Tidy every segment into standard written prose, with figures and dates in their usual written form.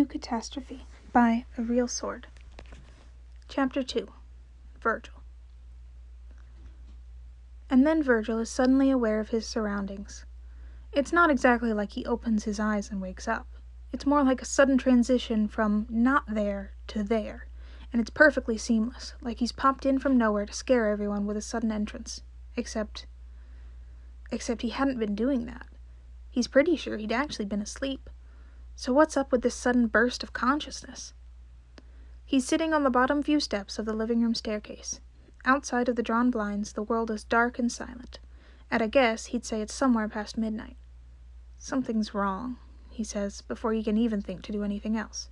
Eucatastrophe by A Real Sword. Chapter 2. Virgil. And then Virgil is suddenly aware of his surroundings. It's not exactly like he opens his eyes and wakes up. It's more like a sudden transition from not there to there, and it's perfectly seamless, like he's popped in from nowhere to scare everyone with a sudden entrance. Except he hadn't been doing that. He's pretty sure he'd actually been asleep. So what's up with this sudden burst of consciousness? He's sitting on the bottom few steps of the living room staircase. Outside of the drawn blinds, the world is dark and silent. At a guess, he'd say it's somewhere past midnight. Something's wrong, he says, before he can even think to do anything else.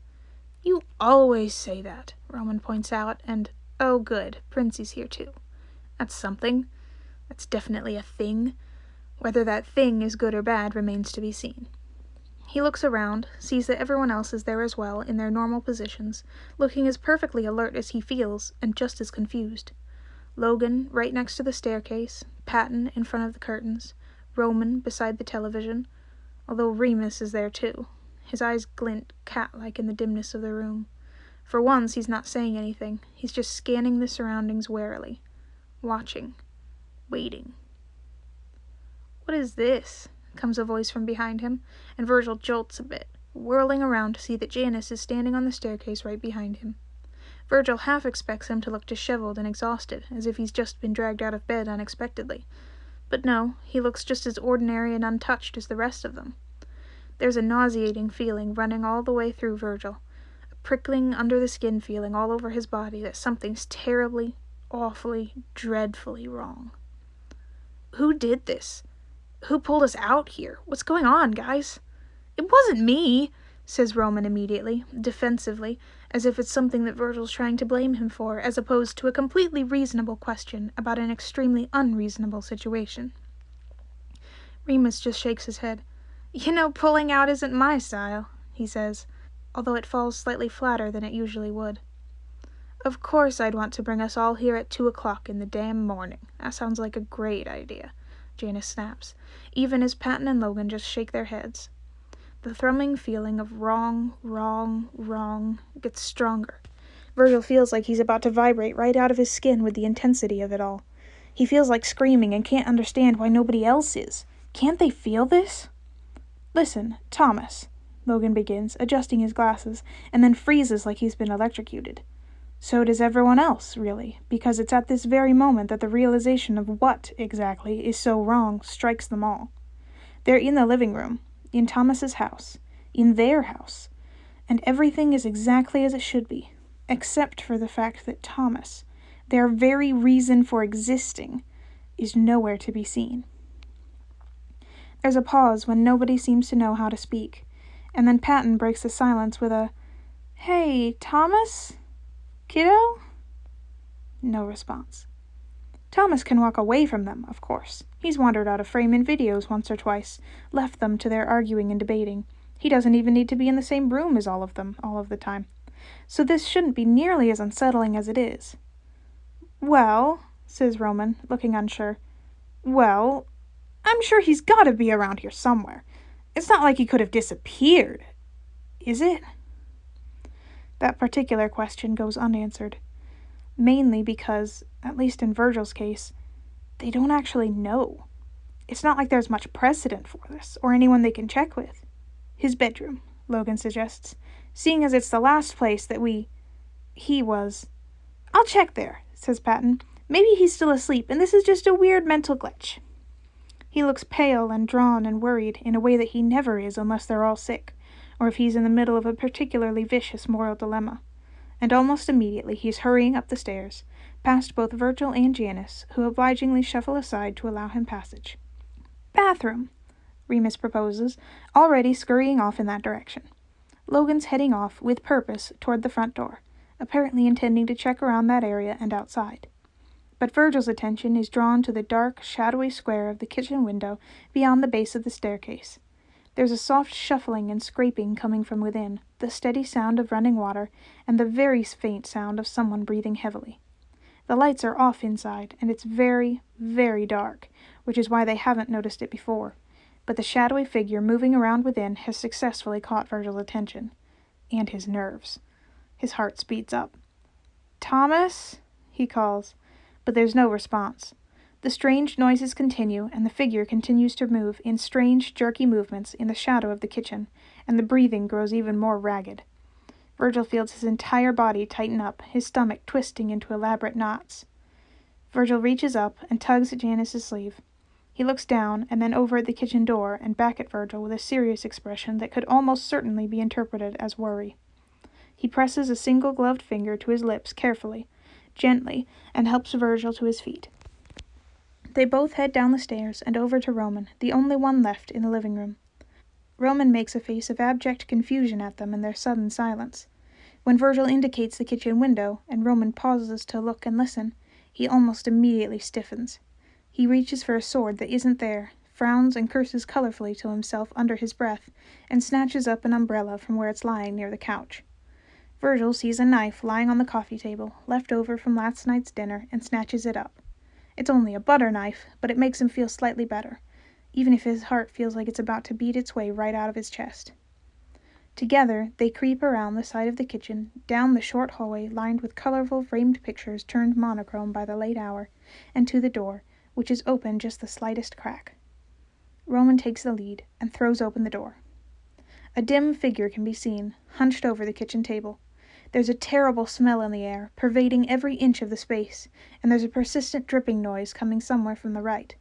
You always say that, Roman points out, and, oh good, Princey's here too. That's something. That's definitely a thing. Whether that thing is good or bad remains to be seen. He looks around, sees that everyone else is there as well, in their normal positions, looking as perfectly alert as he feels, and just as confused. Logan, right next to the staircase, Patton in front of the curtains, Roman beside the television, although Remus is there too. His eyes glint cat-like in the dimness of the room. For once, he's not saying anything. He's just scanning the surroundings warily. Watching. Waiting. What is this? Comes a voice from behind him, and Virgil jolts a bit, whirling around to see that Janice is standing on the staircase right behind him. Virgil half expects him to look disheveled and exhausted, as if he's just been dragged out of bed unexpectedly. But no, he looks just as ordinary and untouched as the rest of them. There's a nauseating feeling running all the way through Virgil, a prickling under-the-skin feeling all over his body that something's terribly, awfully, dreadfully wrong. Who did this? Who pulled us out here? What's going on, guys? It wasn't me, says Roman immediately, defensively, as if it's something that Virgil's trying to blame him for, as opposed to a completely reasonable question about an extremely unreasonable situation. Remus just shakes his head. You know, pulling out isn't my style, he says, although it falls slightly flatter than it usually would. Of course I'd want to bring us all here at 2 o'clock in the damn morning. That sounds like a great idea, Janice snaps, even as Patton and Logan just shake their heads. The thrumming feeling of wrong, wrong, wrong gets stronger. Virgil feels like he's about to vibrate right out of his skin with the intensity of it all. He feels like screaming and can't understand why nobody else is. Can't they feel this? Listen, Thomas, Logan begins, adjusting his glasses, and then freezes like he's been electrocuted. So does everyone else, really, because it's at this very moment that the realization of what, exactly, is so wrong strikes them all. They're in the living room, in Thomas's house, in their house, and everything is exactly as it should be, except for the fact that Thomas, their very reason for existing, is nowhere to be seen. There's a pause when nobody seems to know how to speak, and then Patton breaks the silence with a, "Hey, Thomas? Kiddo?" No response. Thomas can walk away from them, of course. He's wandered out of frame in videos once or twice, left them to their arguing and debating. He doesn't even need to be in the same room as all of them, all of the time. So this shouldn't be nearly as unsettling as it is. "Well," says Roman, looking unsure. "Well, I'm sure he's got to be around here somewhere. It's not like he could have disappeared, is it?" That particular question goes unanswered. Mainly because, at least in Virgil's case, they don't actually know. It's not like there's much precedent for this, or anyone they can check with. "His bedroom," Logan suggests, "seeing as it's the last place that he was." "I'll check there," says Patton. "Maybe he's still asleep, and this is just a weird mental glitch." He looks pale and drawn and worried in a way that he never is unless they're all sick, or if he's in the middle of a particularly vicious moral dilemma. And almost immediately he's hurrying up the stairs, past both Virgil and Janice, who obligingly shuffle aside to allow him passage. "Bathroom," Remus proposes, already scurrying off in that direction. Logan's heading off, with purpose, toward the front door, apparently intending to check around that area and outside. But Virgil's attention is drawn to the dark, shadowy square of the kitchen window beyond the base of the staircase. There's a soft shuffling and scraping coming from within, the steady sound of running water, and the very faint sound of someone breathing heavily. The lights are off inside, and it's very, very dark, which is why they haven't noticed it before. But the shadowy figure moving around within has successfully caught Virgil's attention. and his nerves. His heart speeds up. "Thomas?" he calls, but there's no response. The strange noises continue, and the figure continues to move in strange, jerky movements in the shadow of the kitchen, and the breathing grows even more ragged. Virgil feels his entire body tighten up, his stomach twisting into elaborate knots. Virgil reaches up and tugs at Janice's sleeve. He looks down and then over at the kitchen door and back at Virgil with a serious expression that could almost certainly be interpreted as worry. He presses a single gloved finger to his lips carefully, gently, and helps Virgil to his feet. They both head down the stairs and over to Roman, the only one left in the living room. Roman makes a face of abject confusion at them in their sudden silence. When Virgil indicates the kitchen window, and Roman pauses to look and listen, he almost immediately stiffens. He reaches for a sword that isn't there, frowns and curses colorfully to himself under his breath, and snatches up an umbrella from where it's lying near the couch. Virgil sees a knife lying on the coffee table, left over from last night's dinner, and snatches it up. It's only a butter knife, but it makes him feel slightly better, even if his heart feels like it's about to beat its way right out of his chest. Together, they creep around the side of the kitchen, down the short hallway lined with colorful framed pictures turned monochrome by the late hour, and to the door, which is open just the slightest crack. Roman takes the lead and throws open the door. A dim figure can be seen, hunched over the kitchen table. There's a terrible smell in the air, pervading every inch of the space, and there's a persistent dripping noise coming somewhere from the right.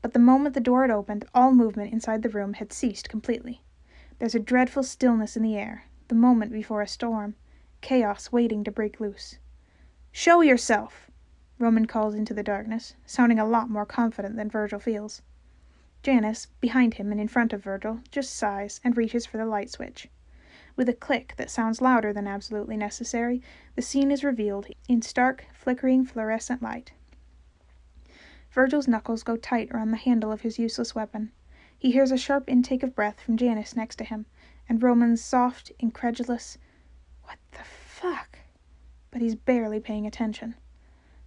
But the moment the door had opened, all movement inside the room had ceased completely. There's a dreadful stillness in the air, the moment before a storm, chaos waiting to break loose. "Show yourself!" Roman calls into the darkness, sounding a lot more confident than Virgil feels. Janice, behind him and in front of Virgil, just sighs and reaches for the light switch. With a click that sounds louder than absolutely necessary, the scene is revealed in stark, flickering fluorescent light. Virgil's knuckles go tight around the handle of his useless weapon. He hears a sharp intake of breath from Janice next to him, and Roman's soft, incredulous, "What the fuck?" But he's barely paying attention.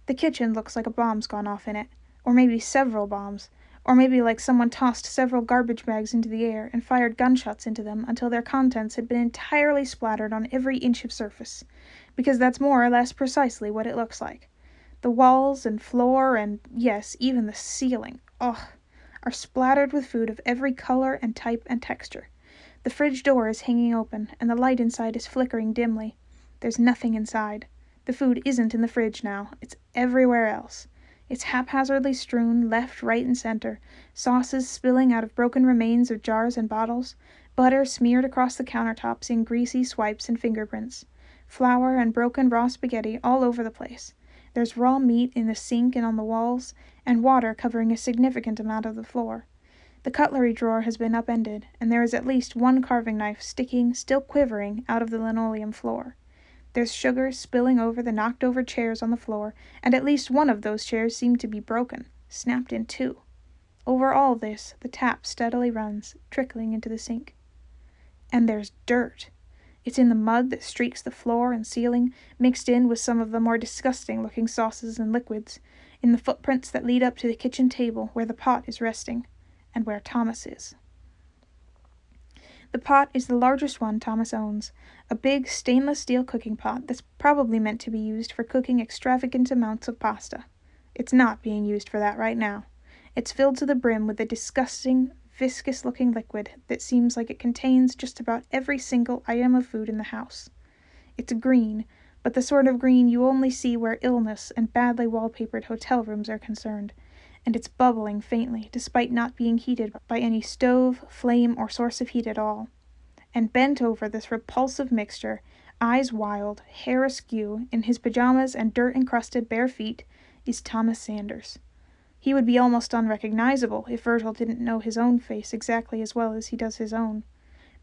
The kitchen looks like a bomb's gone off in it, or maybe several bombs, or maybe like someone tossed several garbage bags into the air and fired gunshots into them until their contents had been entirely splattered on every inch of surface, because that's more or less precisely what it looks like. The walls and floor and, yes, even the ceiling, are splattered with food of every color and type and texture. The fridge door is hanging open, and the light inside is flickering dimly. There's nothing inside. The food isn't in the fridge now. It's everywhere else. It's haphazardly strewn left, right, and center, sauces spilling out of broken remains of jars and bottles, butter smeared across the countertops in greasy swipes and fingerprints, flour and broken raw spaghetti all over the place. There's raw meat in the sink and on the walls, and water covering a significant amount of the floor. The cutlery drawer has been upended, and there is at least one carving knife sticking, still quivering, out of the linoleum floor. There's sugar spilling over the knocked-over chairs on the floor, and at least one of those chairs seemed to be broken, snapped in two. Over all this, the tap steadily runs, trickling into the sink. And there's dirt. It's in the mud that streaks the floor and ceiling, mixed in with some of the more disgusting-looking sauces and liquids, in the footprints that lead up to the kitchen table where the pot is resting, and where Thomas is. The pot is the largest one Thomas owns, a big stainless steel cooking pot that's probably meant to be used for cooking extravagant amounts of pasta. It's not being used for that right now. It's filled to the brim with a disgusting, viscous-looking liquid that seems like it contains just about every single item of food in the house. It's green, but the sort of green you only see where illness and badly wallpapered hotel rooms are concerned, and it's bubbling faintly despite not being heated by any stove, flame, or source of heat at all. And bent over this repulsive mixture, eyes wild, hair askew, in his pajamas and dirt-encrusted bare feet, is Thomas Sanders. He would be almost unrecognizable if Virgil didn't know his own face exactly as well as he does his own.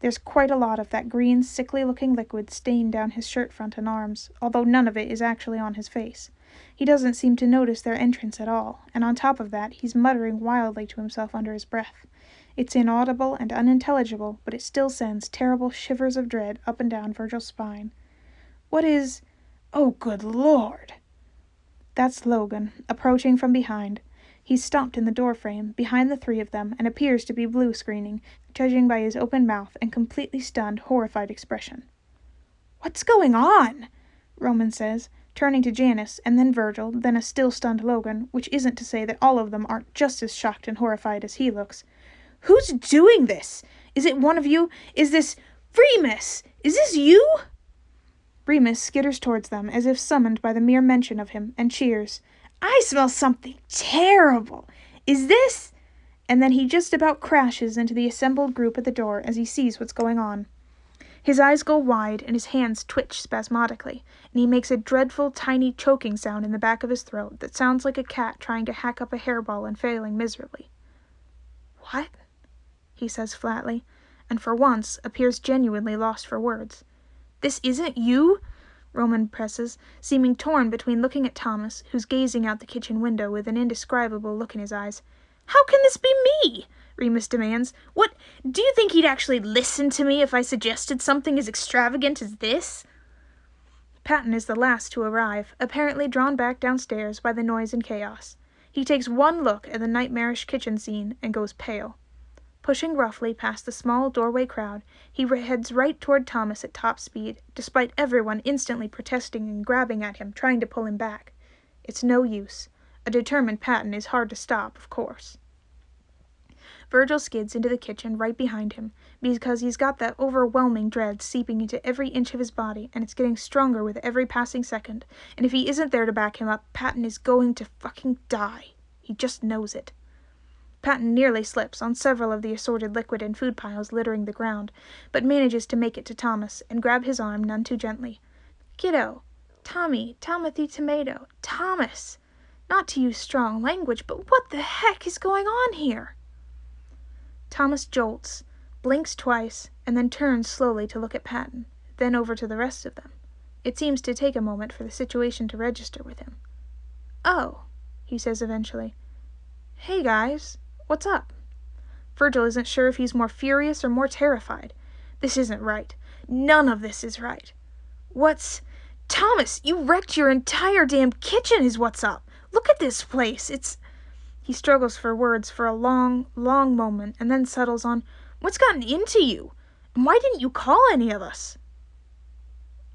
There's quite a lot of that green, sickly-looking liquid stained down his shirt front and arms, although none of it is actually on his face. He doesn't seem to notice their entrance at all, and on top of that, he's muttering wildly to himself under his breath. It's inaudible and unintelligible, but it still sends terrible shivers of dread up and down Virgil's spine. What is... Oh, good Lord! That's Logan, approaching from behind. He's stopped in the doorframe, behind the three of them, and appears to be blue-screening, judging by his open mouth and completely stunned, horrified expression. "What's going on?" Roman says, turning to Janice, and then Virgil, then a still-stunned Logan, which isn't to say that all of them aren't just as shocked and horrified as he looks. "Who's doing this? Is it one of you? Is this... Remus! Is this you?" Remus skitters towards them as if summoned by the mere mention of him, and cheers. "I smell something terrible! Is this..." And then he just about crashes into the assembled group at the door as he sees what's going on. His eyes go wide and his hands twitch spasmodically, and he makes a dreadful, tiny choking sound in the back of his throat that sounds like a cat trying to hack up a hairball and failing miserably. "What?" he says flatly, and for once appears genuinely lost for words. "This isn't you?" Roman presses, seeming torn between looking at Thomas, who's gazing out the kitchen window with an indescribable look in his eyes. "How can this be me?" Remus demands. "What, do you think he'd actually listen to me if I suggested something as extravagant as this?" Patton is the last to arrive, apparently drawn back downstairs by the noise and chaos. He takes one look at the nightmarish kitchen scene and goes pale. Pushing roughly past the small doorway crowd, he heads right toward Thomas at top speed, despite everyone instantly protesting and grabbing at him, trying to pull him back. It's no use. A determined Patton is hard to stop, of course. Virgil skids into the kitchen right behind him, because he's got that overwhelming dread seeping into every inch of his body, and it's getting stronger with every passing second, and if he isn't there to back him up, Patton is going to fucking die. He just knows it. Patton nearly slips on several of the assorted liquid and food piles littering the ground, but manages to make it to Thomas and grab his arm none too gently. "Kiddo, Tommy, Timothy Tomato, Thomas! Not to use strong language, but what the heck is going on here?" Thomas jolts, blinks twice, and then turns slowly to look at Patton, then over to the rest of them. It seems to take a moment for the situation to register with him. "Oh," he says eventually. "Hey guys, what's up?" Virgil isn't sure if he's more furious or more terrified. This isn't right. None of this is right. Thomas, you wrecked your entire damn kitchen is what's up. Look at this place. He struggles for words for a long, long moment and then settles on, "What's gotten into you? And why didn't you call any of us?"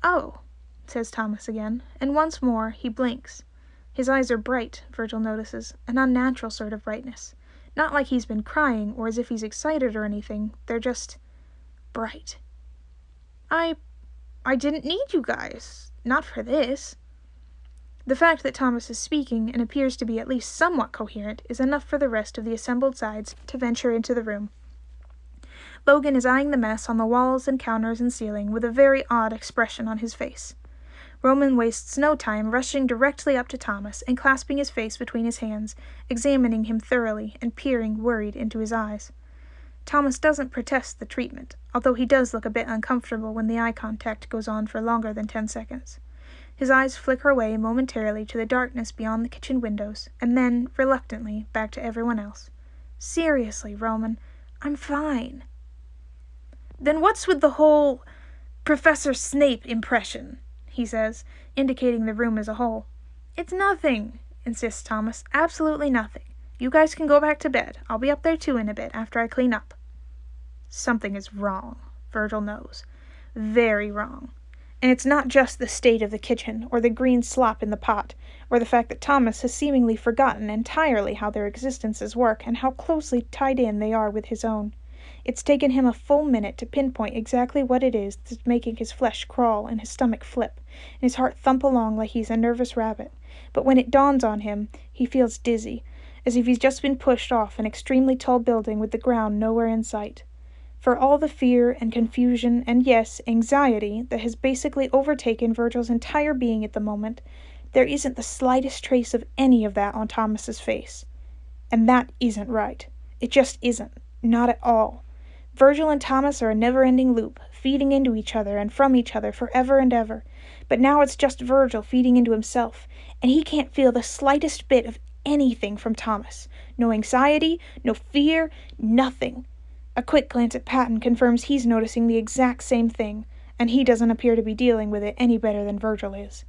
"Oh," says Thomas again, and once more he blinks. His eyes are bright, Virgil notices, an unnatural sort of brightness. Not like he's been crying or as if he's excited or anything, they're just bright. I didn't need you guys. Not for this." The fact that Thomas is speaking and appears to be at least somewhat coherent is enough for the rest of the assembled sides to venture into the room. Logan is eyeing the mess on the walls and counters and ceiling with a very odd expression on his face. Roman wastes no time rushing directly up to Thomas and clasping his face between his hands, examining him thoroughly and peering worried into his eyes. Thomas doesn't protest the treatment, although he does look a bit uncomfortable when the eye contact goes on for longer than 10 seconds. His eyes flicker away momentarily to the darkness beyond the kitchen windows, and then, reluctantly, back to everyone else. "Seriously, Roman, I'm fine." "Then what's with the whole Professor Snape impression?" he says, indicating the room as a whole. "It's nothing," insists Thomas. "Absolutely nothing. You guys can go back to bed. I'll be up there too in a bit after I clean up." Something is wrong, Virgil knows. Very wrong. And it's not just the state of the kitchen, or the green slop in the pot, or the fact that Thomas has seemingly forgotten entirely how their existences work and how closely tied in they are with his own. It's taken him a full minute to pinpoint exactly what it is that's making his flesh crawl and his stomach flip, and his heart thump along like he's a nervous rabbit. But when it dawns on him, he feels dizzy, as if he's just been pushed off an extremely tall building with the ground nowhere in sight. For all the fear and confusion and, yes, anxiety that has basically overtaken Virgil's entire being at the moment, there isn't the slightest trace of any of that on Thomas's face. And that isn't right. It just isn't. Not at all. Virgil and Thomas are a never-ending loop, feeding into each other and from each other forever and ever. But now it's just Virgil feeding into himself, and he can't feel the slightest bit of anything from Thomas. No anxiety, no fear, nothing. A quick glance at Patton confirms he's noticing the exact same thing, and he doesn't appear to be dealing with it any better than Virgil is.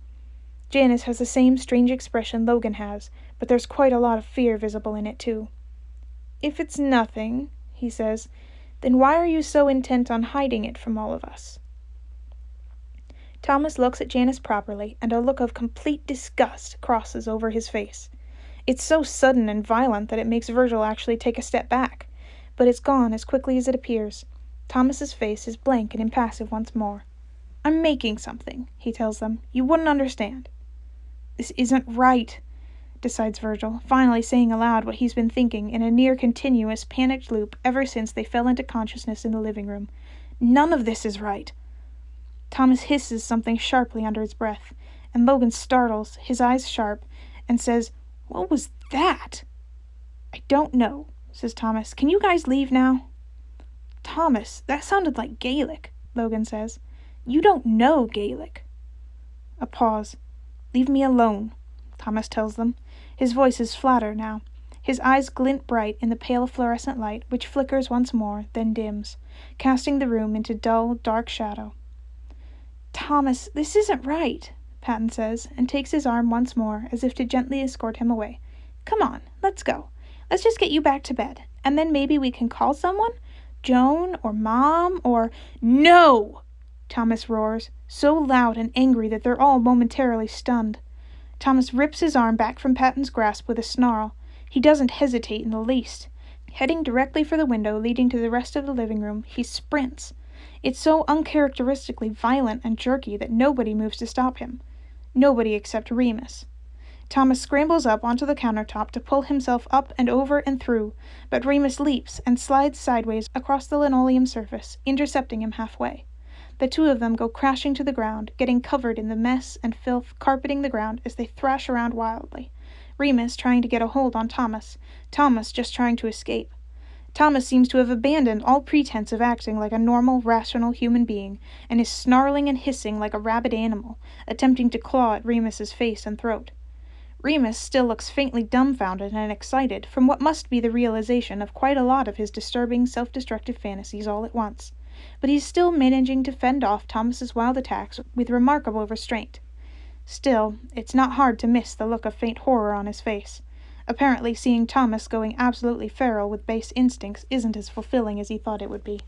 Janice has the same strange expression Logan has, but there's quite a lot of fear visible in it too. "If it's nothing," he says, "then why are you so intent on hiding it from all of us?" Thomas looks at Janice properly, and a look of complete disgust crosses over his face. It's so sudden and violent that it makes Virgil actually take a step back, but it's gone as quickly as it appears. Thomas's face is blank and impassive once more. "I'm making something," he tells them. "You wouldn't understand." "This isn't right," decides Virgil, finally saying aloud what he's been thinking in a near continuous panicked loop ever since they fell into consciousness in the living room. "None of this is right." Thomas hisses something sharply under his breath, and Logan startles, his eyes sharp, and says, "What was that?" "I don't know," says Thomas. "Can you guys leave now?" "Thomas, that sounded like Gaelic," Logan says. "You don't know Gaelic." A pause. "Leave me alone," Thomas tells them. His voice is flatter now. His eyes glint bright in the pale fluorescent light, which flickers once more, then dims, casting the room into dull, dark shadow. "Thomas, this isn't right," Patton says, and takes his arm once more, as if to gently escort him away. "Come on, let's go. Let's just get you back to bed, and then maybe we can call someone? Joan, or Mom, or—" "No!" Thomas roars, so loud and angry that they're all momentarily stunned. Thomas rips his arm back from Patton's grasp with a snarl. He doesn't hesitate in the least. Heading directly for the window leading to the rest of the living room, he sprints. It's so uncharacteristically violent and jerky that nobody moves to stop him. Nobody except Remus. Thomas scrambles up onto the countertop to pull himself up and over and through, but Remus leaps and slides sideways across the linoleum surface, intercepting him halfway. The two of them go crashing to the ground, getting covered in the mess and filth carpeting the ground as they thrash around wildly. Remus trying to get a hold on Thomas just trying to escape. Thomas seems to have abandoned all pretense of acting like a normal, rational human being, and is snarling and hissing like a rabid animal, attempting to claw at Remus's face and throat. Remus still looks faintly dumbfounded and excited from what must be the realization of quite a lot of his disturbing, self-destructive fantasies all at once, but he's still managing to fend off Thomas's wild attacks with remarkable restraint. Still, it's not hard to miss the look of faint horror on his face. Apparently seeing Thomas going absolutely feral with base instincts isn't as fulfilling as he thought it would be.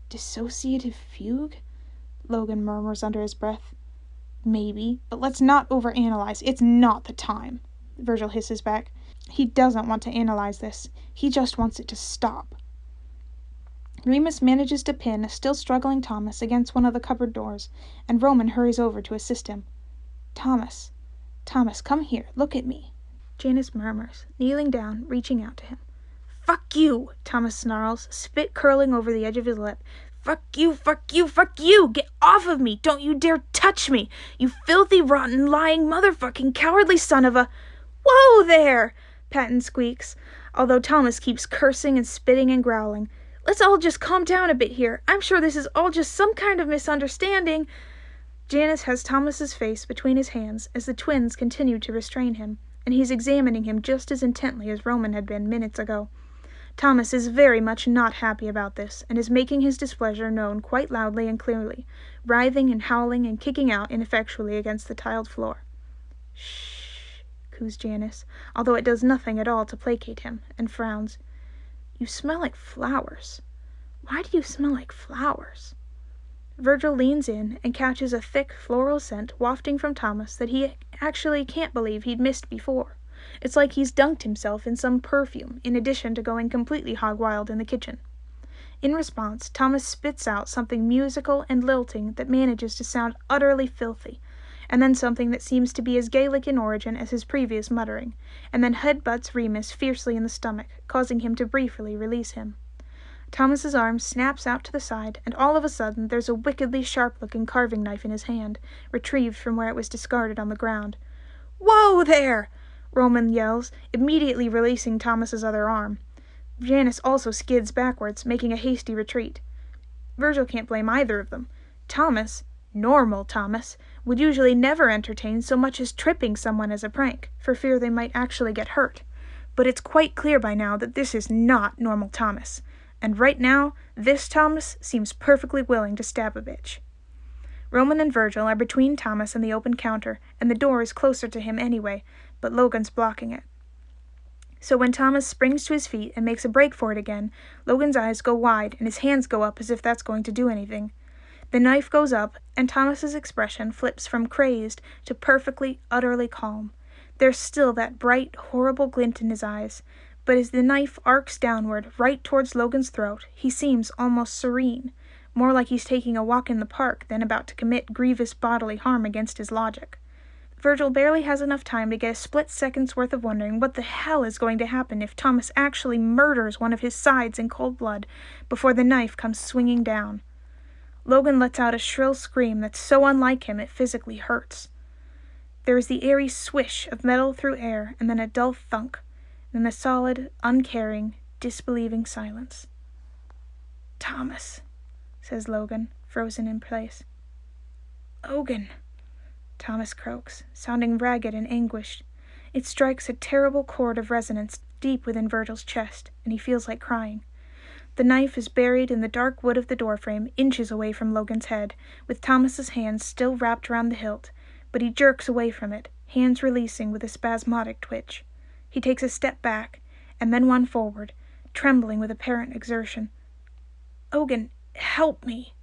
"Dissociative fugue?" Logan murmurs under his breath. "Maybe, but let's not overanalyze. It's not the time," Virgil hisses back. He doesn't want to analyze this. He just wants it to stop. Remus manages to pin a still struggling Thomas against one of the cupboard doors, and Roman hurries over to assist him. Thomas, come here. Look at me," Janice murmurs, kneeling down, reaching out to him. "Fuck you," Thomas snarls, spit curling over the edge of his lip. "Fuck you, fuck you, fuck you! Get off of me! Don't you dare touch me! You filthy, rotten, lying, motherfucking, cowardly son of a—" "Whoa there!" Patton squeaks, although Thomas keeps cursing and spitting and growling. "Let's all just calm down a bit here. I'm sure this is all just some kind of misunderstanding." Janice has Thomas's face between his hands as the twins continue to restrain him, and he's examining him just as intently as Roman had been minutes ago. Thomas is very much not happy about this, and is making his displeasure known quite loudly and clearly, writhing and howling and kicking out ineffectually against the tiled floor. "Shh," coos Janice, although it does nothing at all to placate him, and frowns. "You smell like flowers. Why do you smell like flowers?" Virgil leans in and catches a thick floral scent wafting from Thomas that he actually can't believe he'd missed before. It's like he's dunked himself in some perfume, in addition to going completely hog-wild in the kitchen. In response, Thomas spits out something musical and lilting that manages to sound utterly filthy, and then something that seems to be as Gaelic in origin as his previous muttering, and then headbutts Remus fiercely in the stomach, causing him to briefly release him. Thomas's arm snaps out to the side, and all of a sudden there's a wickedly sharp-looking carving knife in his hand, retrieved from where it was discarded on the ground. "Whoa there!" Roman yells, immediately releasing Thomas's other arm. Janice also skids backwards, making a hasty retreat. Virgil can't blame either of them. Thomas, normal Thomas, would usually never entertain so much as tripping someone as a prank, for fear they might actually get hurt. But it's quite clear by now that this is not normal Thomas. And right now, this Thomas seems perfectly willing to stab a bitch. Roman and Virgil are between Thomas and the open counter, and the door is closer to him anyway, but Logan's blocking it. So when Thomas springs to his feet and makes a break for it again, Logan's eyes go wide and his hands go up as if that's going to do anything. The knife goes up, and Thomas's expression flips from crazed to perfectly, utterly calm. There's still that bright, horrible glint in his eyes, but as the knife arcs downward, right towards Logan's throat, he seems almost serene, more like he's taking a walk in the park than about to commit grievous bodily harm against his logic. Virgil barely has enough time to get a split second's worth of wondering what the hell is going to happen if Thomas actually murders one of his sides in cold blood before the knife comes swinging down. Logan lets out a shrill scream that's so unlike him it physically hurts. There is the airy swish of metal through air, and then a dull thunk, then the solid, uncaring, disbelieving silence. "Thomas," says Logan, frozen in place. "Logan," Thomas croaks, sounding ragged and anguished. It strikes a terrible chord of resonance deep within Virgil's chest, and he feels like crying. The knife is buried in the dark wood of the doorframe, inches away from Logan's head, with Thomas's hands still wrapped around the hilt, but he jerks away from it, hands releasing with a spasmodic twitch. He takes a step back, and then one forward, trembling with apparent exertion. "Logan, help me."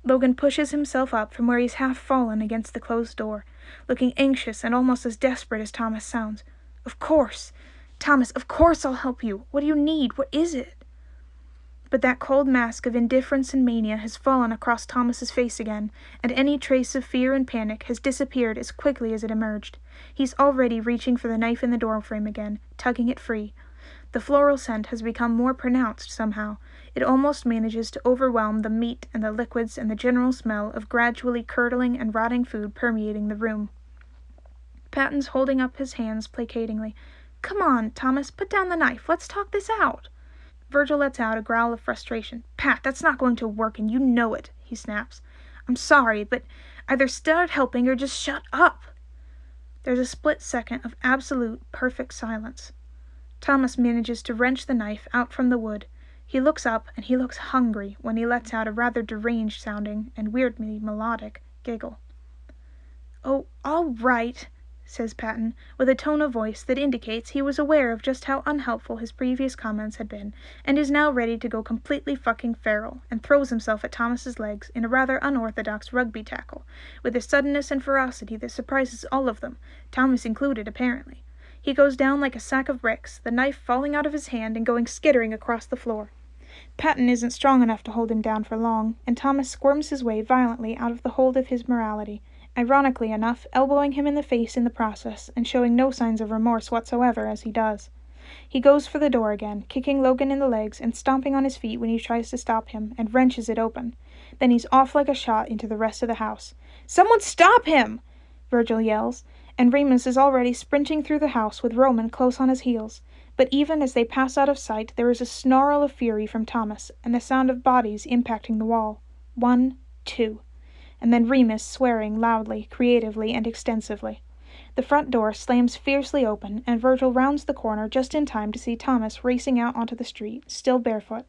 Logan pushes himself up from where he's half fallen against the closed door, looking anxious and almost as desperate as Thomas sounds. "Of course, Thomas, of course I'll help you. What do you need? What is it?" But that cold mask of indifference and mania has fallen across Thomas's face again, and any trace of fear and panic has disappeared as quickly as it emerged. He's already reaching for the knife in the doorframe again, tugging it free. The floral scent has become more pronounced somehow. It almost manages to overwhelm the meat and the liquids and the general smell of gradually curdling and rotting food permeating the room. Patton's holding up his hands placatingly. "Come on, Thomas, put down the knife. Let's talk this out." Virgil lets out a growl of frustration. "Pat, that's not going to work, and you know it," he snaps. "I'm sorry, but either start helping or just shut up." There's a split second of absolute, perfect silence. Thomas manages to wrench the knife out from the wood. He looks up, and he looks hungry when he lets out a rather deranged-sounding and weirdly melodic giggle. "Oh, all right," says Patton, with a tone of voice that indicates he was aware of just how unhelpful his previous comments had been, and is now ready to go completely fucking feral, and throws himself at Thomas's legs in a rather unorthodox rugby tackle, with a suddenness and ferocity that surprises all of them, Thomas included apparently. He goes down like a sack of bricks, the knife falling out of his hand and going skittering across the floor. Patton isn't strong enough to hold him down for long, and Thomas squirms his way violently out of the hold of his morality, ironically enough elbowing him in the face in the process, and showing no signs of remorse whatsoever as he does. He goes for the door again, kicking Logan in the legs and stomping on his feet when he tries to stop him, and wrenches it open. Then he's off like a shot into the rest of the house. "Someone stop him!" Virgil yells, and Remus is already sprinting through the house with Roman close on his heels. But even as they pass out of sight, there is a snarl of fury from Thomas, and the sound of bodies impacting the wall. 1, 2. And then Remus swearing loudly, creatively, and extensively. The front door slams fiercely open, and Virgil rounds the corner just in time to see Thomas racing out onto the street, still barefoot.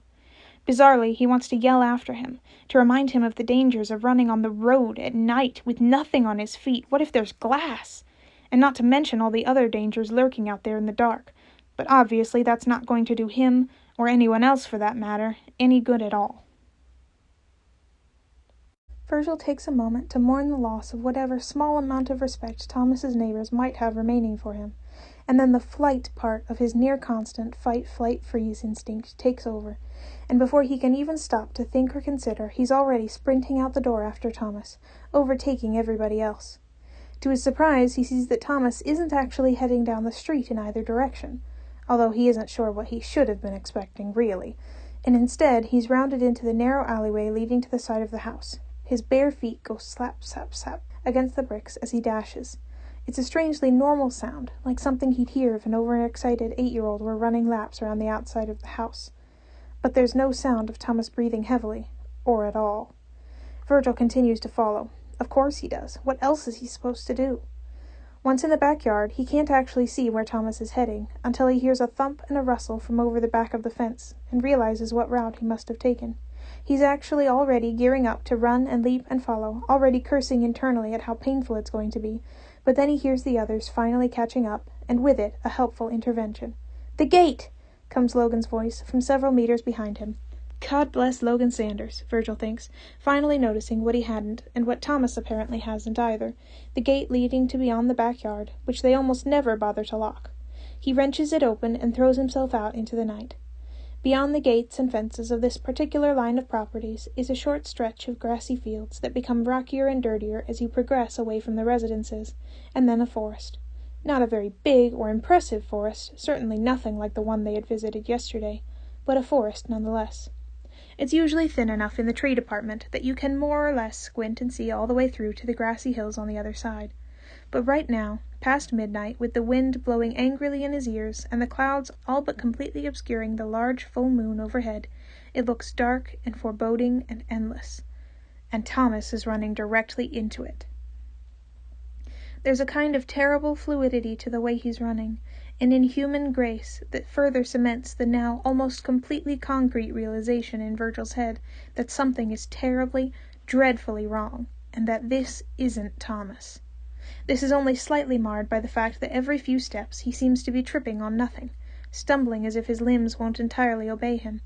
Bizarrely, he wants to yell after him, to remind him of the dangers of running on the road at night with nothing on his feet. What if there's glass? And not to mention all the other dangers lurking out there in the dark. But obviously that's not going to do him, or anyone else for that matter, any good at all. Virgil takes a moment to mourn the loss of whatever small amount of respect Thomas's neighbors might have remaining for him, and then the flight part of his near-constant fight-flight-freeze instinct takes over, and before he can even stop to think or consider, he's already sprinting out the door after Thomas, overtaking everybody else. To his surprise, he sees that Thomas isn't actually heading down the street in either direction, although he isn't sure what he should have been expecting, really, and instead he's rounded into the narrow alleyway leading to the side of the house. His bare feet go slap, slap, slap against the bricks as he dashes. It's a strangely normal sound, like something he'd hear if an overexcited 8-year-old were running laps around the outside of the house. But there's no sound of Thomas breathing heavily, or at all. Virgil continues to follow. Of course he does. What else is he supposed to do? Once in the backyard, he can't actually see where Thomas is heading, until he hears a thump and a rustle from over the back of the fence, and realizes what route he must have taken. He's actually already gearing up to run and leap and follow, already cursing internally at how painful it's going to be, but then he hears the others finally catching up, and with it, a helpful intervention. "The gate!" comes Logan's voice from several meters behind him. God bless Logan Sanders, Virgil thinks, finally noticing what he hadn't, and what Thomas apparently hasn't either, the gate leading to beyond the backyard, which they almost never bother to lock. He wrenches it open and throws himself out into the night. Beyond the gates and fences of this particular line of properties is a short stretch of grassy fields that become rockier and dirtier as you progress away from the residences, and then a forest. Not a very big or impressive forest, certainly nothing like the one they had visited yesterday, but a forest nonetheless. It's usually thin enough in the tree department that you can more or less squint and see all the way through to the grassy hills on the other side. But right now, past midnight, with the wind blowing angrily in his ears and the clouds all but completely obscuring the large full moon overhead, it looks dark and foreboding and endless. And Thomas is running directly into it. There's a kind of terrible fluidity to the way he's running, an inhuman grace that further cements the now almost completely concrete realization in Virgil's head that something is terribly, dreadfully wrong, and that this isn't Thomas. This is only slightly marred by the fact that every few steps he seems to be tripping on nothing, stumbling as if his limbs won't entirely obey him.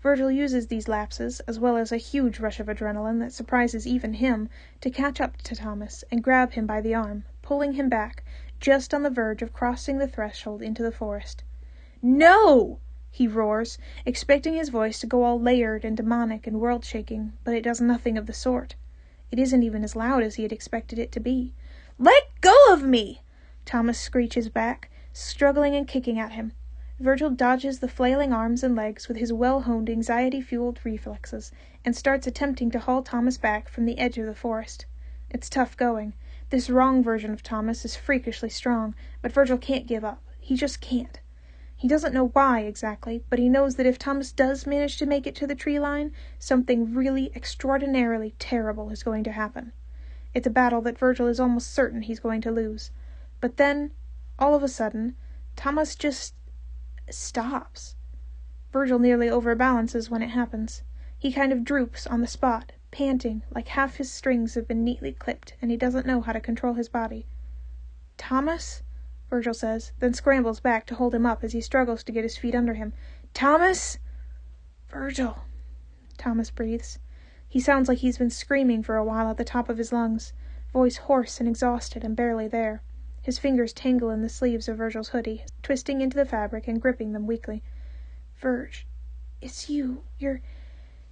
Virgil uses these lapses, as well as a huge rush of adrenaline that surprises even him, to catch up to Thomas and grab him by the arm, pulling him back, just on the verge of crossing the threshold into the forest. "No!" he roars, expecting his voice to go all layered and demonic and world-shaking, but it does nothing of the sort. It isn't even as loud as he had expected it to be. "Let go of me!" Thomas screeches back, struggling and kicking at him. Virgil dodges the flailing arms and legs with his well-honed anxiety-fueled reflexes, and starts attempting to haul Thomas back from the edge of the forest. It's tough going. This wrong version of Thomas is freakishly strong, but Virgil can't give up. He just can't. He doesn't know why exactly, but he knows that if Thomas does manage to make it to the tree line, something really extraordinarily terrible is going to happen. It's a battle that Virgil is almost certain he's going to lose. But then, all of a sudden, Thomas just stops. Virgil nearly overbalances when it happens. He kind of droops on the spot, panting, like half his strings have been neatly clipped, and he doesn't know how to control his body. "Thomas?" Virgil says, then scrambles back to hold him up as he struggles to get his feet under him. "Thomas?" "Virgil," Thomas breathes. He sounds like he's been screaming for a while at the top of his lungs, voice hoarse and exhausted and barely there. His fingers tangle in the sleeves of Virgil's hoodie, twisting into the fabric and gripping them weakly. "Virg, it's you. You're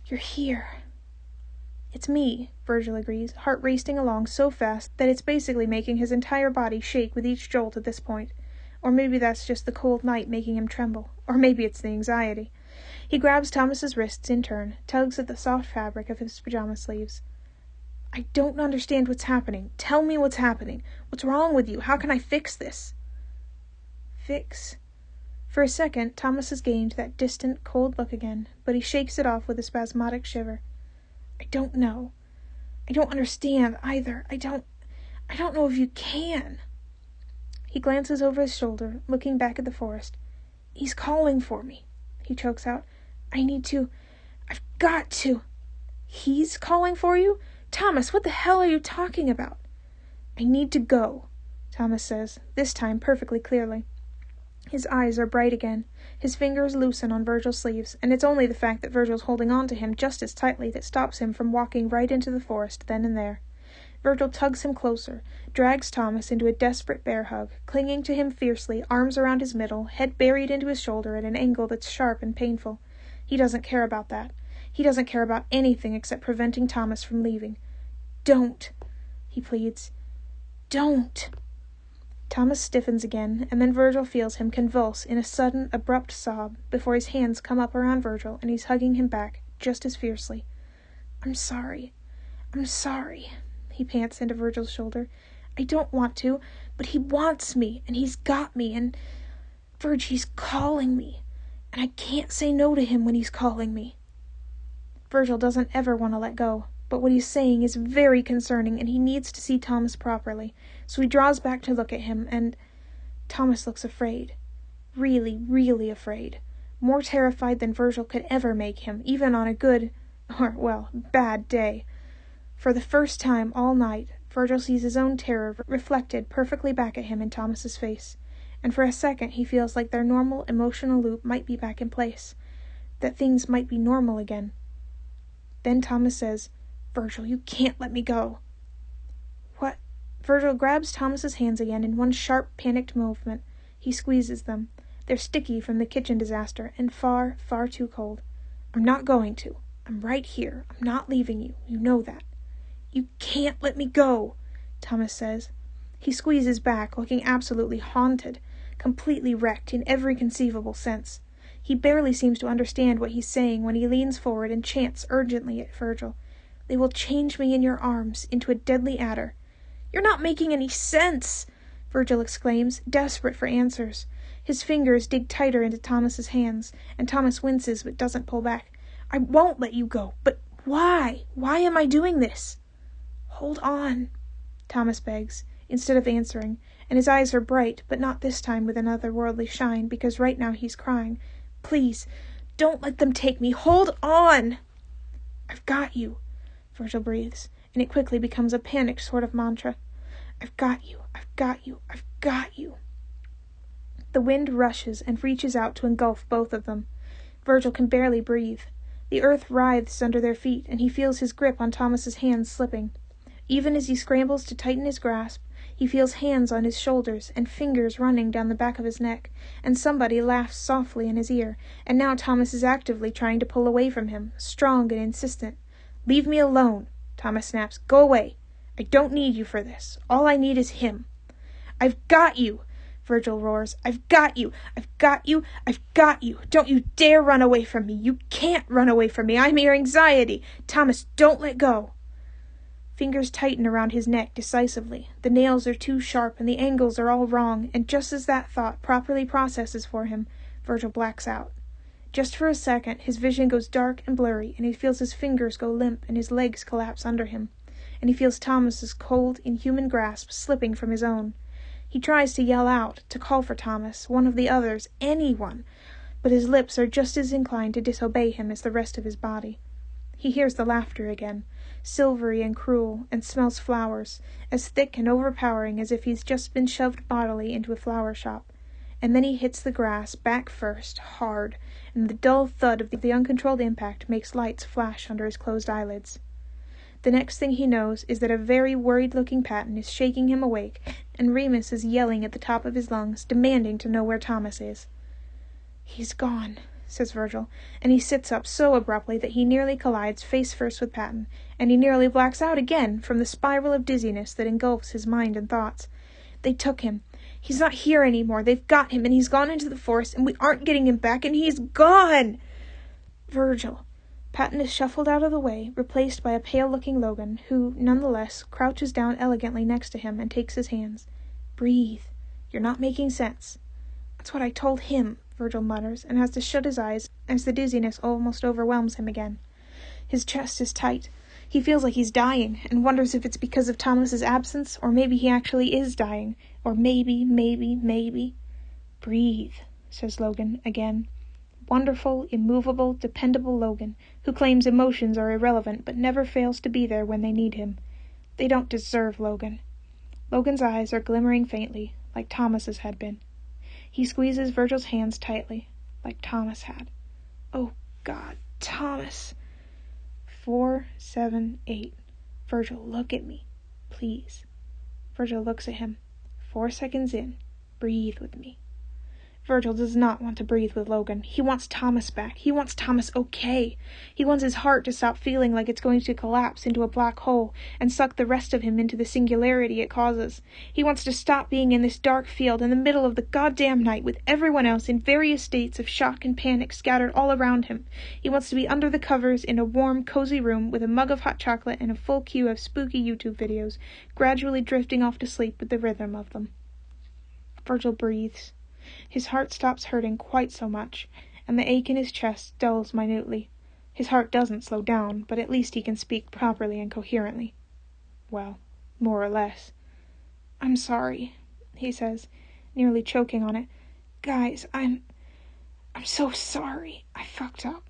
here." "It's me," Virgil agrees, heart racing along so fast that it's basically making his entire body shake with each jolt at this point. Or maybe that's just the cold night making him tremble. Or maybe it's the anxiety. He grabs Thomas's wrists in turn, tugs at the soft fabric of his pajama sleeves. "I don't understand what's happening. Tell me what's happening. What's wrong with you? How can I fix this?" "Fix?" For a second, Thomas has gained that distant, cold look again, but he shakes it off with a spasmodic shiver. "I don't know. I don't understand, either. I don't know if you can." He glances over his shoulder, looking back at the forest. "He's calling for me," he chokes out. I've got to." "He's calling for you? Thomas, what the hell are you talking about?" "I need to go," Thomas says, this time perfectly clearly. His eyes are bright again. His fingers loosen on Virgil's sleeves, and it's only the fact that Virgil's holding on to him just as tightly that stops him from walking right into the forest then and there. Virgil tugs him closer, drags Thomas into a desperate bear hug, clinging to him fiercely, arms around his middle, head buried into his shoulder at an angle that's sharp and painful. He doesn't care about that. He doesn't care about anything except preventing Thomas from leaving. "Don't," he pleads. "Don't." Thomas stiffens again, and then Virgil feels him convulse in a sudden, abrupt sob before his hands come up around Virgil and he's hugging him back just as fiercely. I'm sorry, he pants into Virgil's shoulder. "I don't want to, but he wants me, and he's got me, and Virg, he's calling me, and I can't say no to him when he's calling me." Virgil doesn't ever want to let go, but what he's saying is very concerning, and he needs to see Thomas properly, so he draws back to look at him, and Thomas looks afraid. Really, really afraid. More terrified than Virgil could ever make him, even on a good, bad day. For the first time all night, Virgil sees his own terror reflected perfectly back at him in Thomas's face, and for a second he feels like their normal emotional loop might be back in place. that things might be normal again. Then Thomas says, "Virgil, you can't let me go." "What?" Virgil grabs Thomas's hands again in one sharp, panicked movement. He squeezes them. They're sticky from the kitchen disaster and far, far too cold. "I'm not going to. I'm right here. I'm not leaving you. You know that." "You can't let me go," Thomas says. He squeezes back, looking absolutely haunted, completely wrecked in every conceivable sense. He barely seems to understand what he's saying when he leans forward and chants urgently at Virgil, "They will change me in your arms into a deadly adder." "You're not making any sense," Virgil exclaims, desperate for answers. His fingers dig tighter into Thomas's hands, and Thomas winces but doesn't pull back. "I won't let you go. But why? Why am I doing this?" "Hold on," Thomas begs, instead of answering, and his eyes are bright, but not this time with an otherworldly shine, because right now he's crying. "Please, don't let them take me. Hold on." "I've got you," Virgil breathes, and it quickly becomes a panicked sort of mantra. "I've got you. I've got you. I've got you." The wind rushes and reaches out to engulf both of them. Virgil can barely breathe. The earth writhes under their feet, and he feels his grip on Thomas's hands slipping. Even as he scrambles to tighten his grasp, he feels hands on his shoulders and fingers running down the back of his neck, and somebody laughs softly in his ear, and now Thomas is actively trying to pull away from him, strong and insistent. "Leave me alone," Thomas snaps. "Go away. I don't need you for this. All I need is him." "I've got you," Virgil roars. "I've got you. I've got you. I've got you. Don't you dare run away from me. You can't run away from me. I'm your anxiety. Thomas, don't let go." Fingers tighten around his neck decisively. The nails are too sharp and the angles are all wrong, and just as that thought properly processes for him, Virgil blacks out. Just for a second, his vision goes dark and blurry, and he feels his fingers go limp and his legs collapse under him, and he feels Thomas's cold, inhuman grasp slipping from his own. He tries to yell out, to call for Thomas, one of the others, anyone, but his lips are just as inclined to disobey him as the rest of his body. He hears the laughter again, silvery and cruel, and smells flowers, as thick and overpowering as if he's just been shoved bodily into a flower shop. And then he hits the grass, back first, hard, and the dull thud of the uncontrolled impact makes lights flash under his closed eyelids. The next thing he knows is that a very worried-looking Patton is shaking him awake, and Remus is yelling at the top of his lungs, demanding to know where Thomas is. "He's gone," says Virgil, and he sits up so abruptly that he nearly collides face first with Patton, and he nearly blacks out again from the spiral of dizziness that engulfs his mind and thoughts. "They took him. He's not here anymore. They've got him, and he's gone into the forest, and we aren't getting him back, and he's gone!" "Virgil." Patton is shuffled out of the way, replaced by a pale-looking Logan, who, nonetheless, crouches down elegantly next to him and takes his hands. "Breathe. You're not making sense." "That's what I told him," Virgil mutters, and has to shut his eyes as the dizziness almost overwhelms him again. His chest is tight. He feels like he's dying, and wonders if it's because of Thomas's absence, or maybe he actually is dying, or maybe. "Breathe," says Logan again. Wonderful, immovable, dependable Logan, who claims emotions are irrelevant but never fails to be there when they need him. They don't deserve Logan. Logan's eyes are glimmering faintly, like Thomas's had been. He squeezes Virgil's hands tightly, like Thomas had. "Oh, God, Thomas." 4, 7, 8. "Virgil, look at me. Please." Virgil looks at him. 4 seconds in. "Breathe with me." Virgil does not want to breathe with Logan. He wants Thomas back. He wants Thomas okay. He wants his heart to stop feeling like it's going to collapse into a black hole and suck the rest of him into the singularity it causes. He wants to stop being in this dark field in the middle of the goddamn night with everyone else in various states of shock and panic scattered all around him. He wants to be under the covers in a warm, cozy room with a mug of hot chocolate and a full queue of spooky YouTube videos, gradually drifting off to sleep with the rhythm of them. Virgil breathes. His heart stops hurting quite so much, and the ache in his chest dulls minutely. His heart doesn't slow down, but at least he can speak properly and coherently. Well, more or less. "I'm sorry," he says, nearly choking on it. "Guys, I'm so sorry. I fucked up."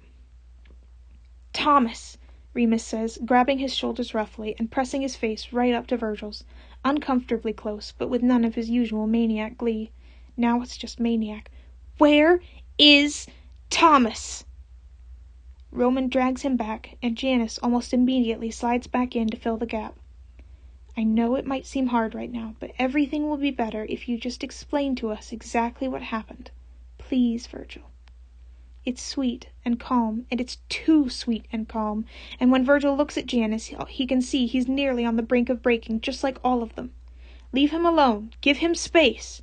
"Thomas," Remus says, grabbing his shoulders roughly and pressing his face right up to Virgil's, uncomfortably close, but with none of his usual maniac glee. Now it's just maniac. "Where is Thomas?" Roman drags him back, and Janice almost immediately slides back in to fill the gap. I know it might seem hard right now, but everything will be better if you just explain to us exactly what happened. Please, Virgil. It's sweet and calm, and it's too sweet and calm, and when Virgil looks at Janice, he can see he's nearly on the brink of breaking, just like all of them. Leave him alone. Give him space.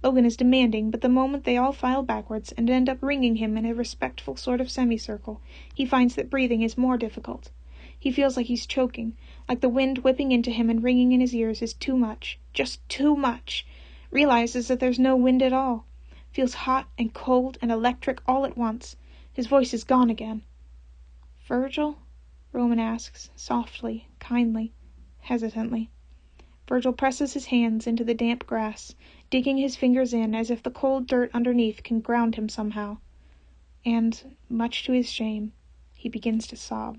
Logan is demanding, but the moment they all file backwards and end up ringing him in a respectful sort of semicircle, he finds that breathing is more difficult. He feels like he's choking, like the wind whipping into him and ringing in his ears is too much, just too much. Realizes that there's no wind at all. Feels hot and cold and electric all at once. His voice is gone again. Virgil? Roman asks, softly, kindly, hesitantly. Virgil presses his hands into the damp grass, digging his fingers in as if the cold dirt underneath can ground him somehow. And, much to his shame, he begins to sob.